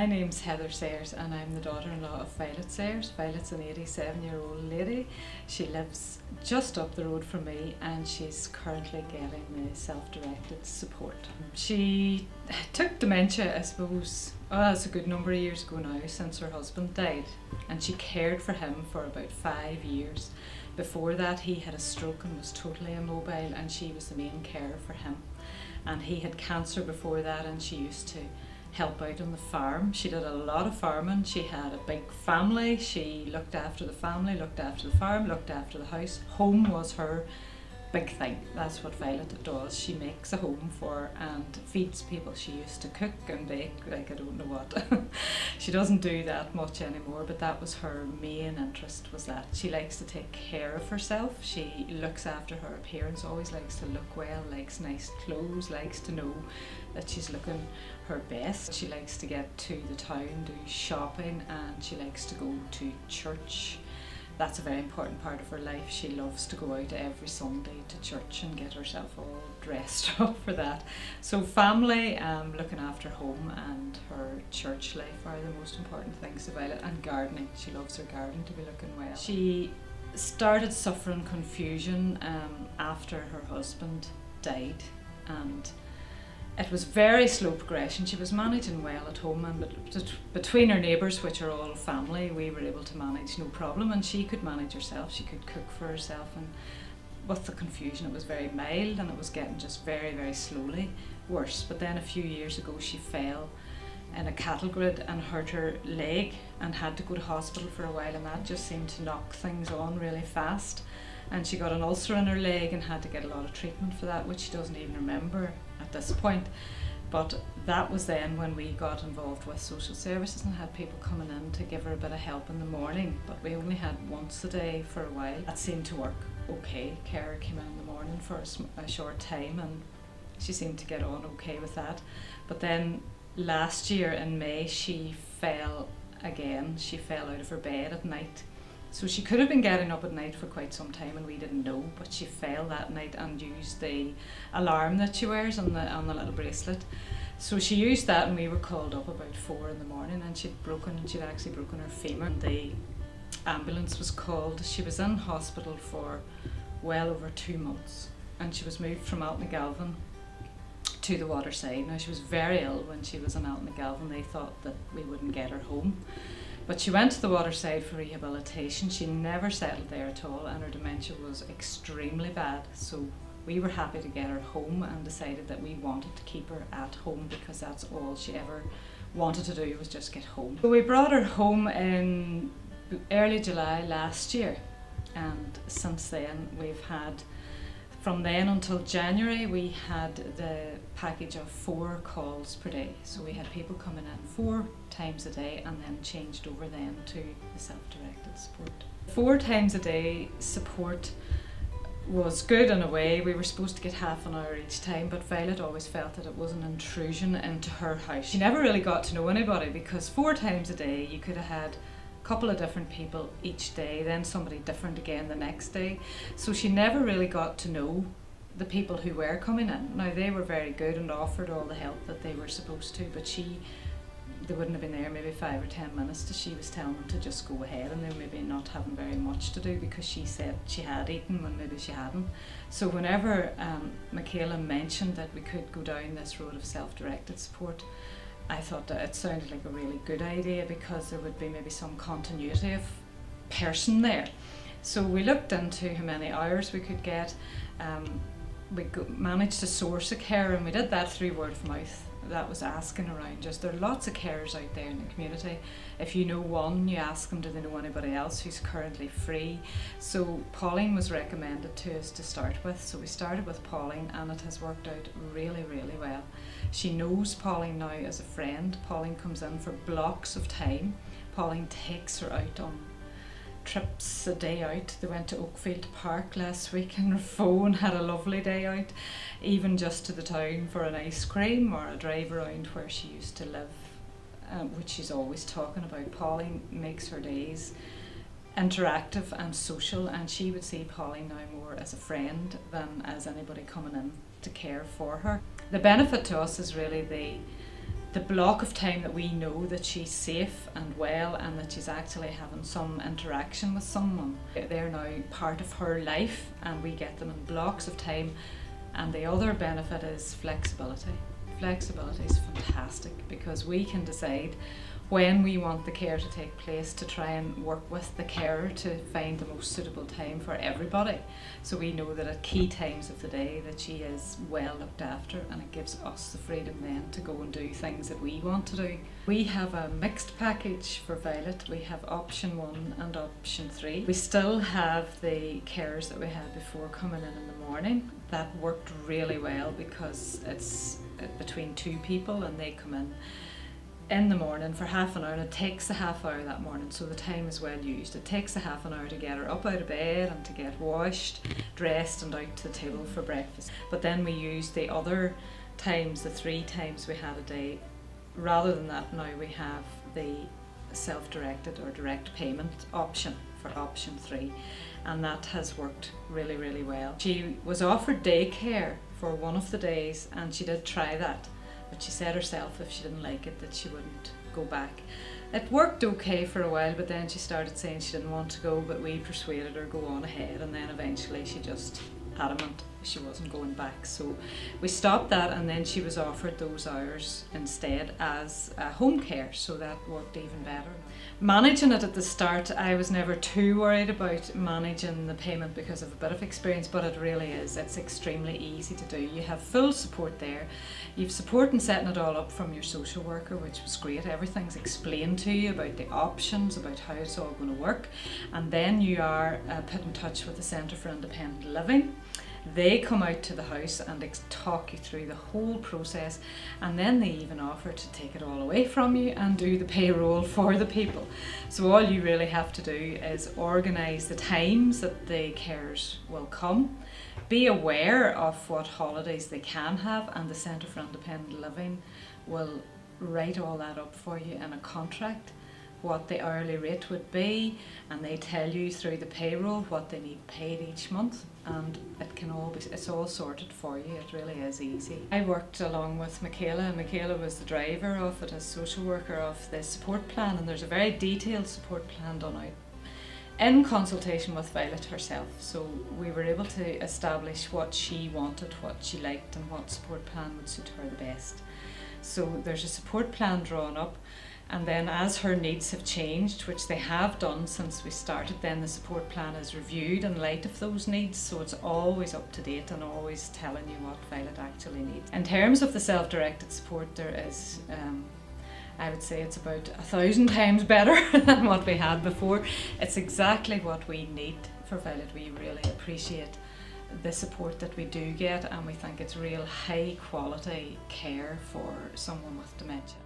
My name's Heather Sayers and I'm the daughter-in-law of Violet Sayers. Violet's an 87-year-old lady. She lives just up the road from me and she's currently getting the self-directed support. She took dementia, I suppose, it's a good number of years ago now, since her husband died, and she cared for him for about 5 years. Before that he had a stroke and was totally immobile, and she was the main carer for him. And he had cancer before that, and she used to help out on the farm. She did a lot of farming. She had a big family. She looked after the family, looked after the farm, looked after the house. Home was her big thing. That's what Violet does. She makes a home for and feeds people. She used to cook and bake like I don't know what. She doesn't do that much anymore, but that was her main interest, was that. She likes to take care of herself. She looks after her appearance, always likes to look well, likes nice clothes, likes to know that she's looking her best. She likes to get to the town, do shopping, and she likes to go to church. That's a very important part of her life. She loves to go out every Sunday to church and get herself all dressed up for that. So family, looking after home and her church life are the most important things about it, and gardening. She loves her garden to be looking well. She started suffering confusion after her husband died, and it was very slow progression. She was managing well at home, and between her neighbours, which are all family, we were able to manage no problem, and she could manage herself. She could cook for herself, and with the confusion it was very mild, and it was getting just very, very slowly worse. But then a few years ago she fell in a cattle grid and hurt her leg and had to go to hospital for a while, and that just seemed to knock things on really fast. And she got an ulcer in her leg and had to get a lot of treatment for that, which she doesn't even remember at this point. But that was then when we got involved with social services and had people coming in to give her a bit of help in the morning, but we only had once a day for a while. That seemed to work okay. Carer came in the morning for a short time and she seemed to get on okay with that. But then last year in May she fell again. She fell out of her bed at night. So she could have been getting up at night for quite some time and we didn't know, but she fell that night and used the alarm that she wears on the little bracelet. So she used that and we were called up about 4 in the morning, and she'd actually broken her femur. The ambulance was called. She was in hospital for well over 2 months, and she was moved from Altnagalvin to the Waterside. Now she was very ill when she was in Altnagalvin. They thought that we wouldn't get her home. But she went to the Waterside for rehabilitation. She never settled there at all, and her dementia was extremely bad. So we were happy to get her home and decided that we wanted to keep her at home because that's all she ever wanted to do, was just get home. So we brought her home in early July last year, and since then we've had, from then until January, we had the package of 4 calls per day. So we had people coming in 4 times a day and then changed over then to the self-directed support. 4 times a day support was good in a way. We were supposed to get half an hour each time, but Violet always felt that it was an intrusion into her house. She never really got to know anybody, because 4 times a day you could have had couple of different people each day, then somebody different again the next day. So she never really got to know the people who were coming in. Now they were very good and offered all the help that they were supposed to, but they wouldn't have been there maybe 5 or 10 minutes till she was telling them to just go ahead, and they were maybe not having very much to do because she said she had eaten when maybe she hadn't. So whenever Michaela mentioned that we could go down this road of self-directed support, I thought that it sounded like a really good idea, because there would be maybe some continuity of person there. So we looked into how many hours we could get. We managed to source a carer, and we did that through word of mouth. That was asking around. Just there are lots of carers out there in the community. If you know one, you ask them, do they know anybody else who's currently free? So Pauline was recommended to us to start with. So we started with Pauline, and it has worked out really, really well. She knows Pauline now as a friend. Pauline comes in for blocks of time. Pauline takes her out on trips, a day out. They went to Oakfield Park last week in her phone, had a lovely day out, even just to the town for an ice cream or a drive around where she used to live, which she's always talking about. Pauline makes her days interactive and social, and she would see Pauline now more as a friend than as anybody coming in to care for her. The benefit to us is really the block of time that we know that she's safe and well and that she's actually having some interaction with someone. They're now part of her life and we get them in blocks of time. And the other benefit is flexibility. Flexibility is fantastic because we can decide when we want the care to take place to try and work with the carer to find the most suitable time for everybody. So we know that at key times of the day that she is well looked after, and it gives us the freedom then to go and do things that we want to do. We have a mixed package for Violet. We have option 1 and option 3. We still have the carers that we had before coming in the morning. That worked really well because it's between 2 people and they come in the morning for half an hour, and it takes a half hour that morning, so the time is well used. It takes a half an hour to get her up out of bed and to get washed, dressed and out to the table for breakfast. But then we use the other times, the 3 times we had a day. Rather than that, now we have the self-directed or direct payment option for option 3, and that has worked really, really well. She was offered daycare for one of the days and she did try that. But she said herself if she didn't like it that she wouldn't go back. It worked okay for a while, but then she started saying she didn't want to go, but we persuaded her go on ahead, and then eventually she just adamant she wasn't going back. So we stopped that, and then she was offered those hours instead as home care, so that worked even better. Managing it at the start, I was never too worried about managing the payment because of a bit of experience, but it really is. It's extremely easy to do. You have full support there. You've support in setting it all up from your social worker, which was great. Everything's explained to you about the options, about how it's all going to work, and then you are put in touch with the Centre for Independent Living. They come out to the house and talk you through the whole process, and then they even offer to take it all away from you and do the payroll for the people. So all you really have to do is organise the times that the carers will come, be aware of what holidays they can have, and the Centre for Independent Living will write all that up for you in a contract, what the hourly rate would be, and they tell you through the payroll what they need paid each month, and it's all sorted for you. It really is easy. I worked along with Michaela, and Michaela was the driver of it as social worker of the support plan, and there's a very detailed support plan done out in consultation with Violet herself. So we were able to establish what she wanted, what she liked, and what support plan would suit her the best. So there's a support plan drawn up, and then as her needs have changed, which they have done since we started, then the support plan is reviewed in light of those needs, so it's always up to date and always telling you what Violet actually needs. In terms of the self-directed support, there is I would say it's about 1,000 times better than what we had before. It's exactly what we need for Violet. We really appreciate the support that we do get, and we think it's real high quality care for someone with dementia.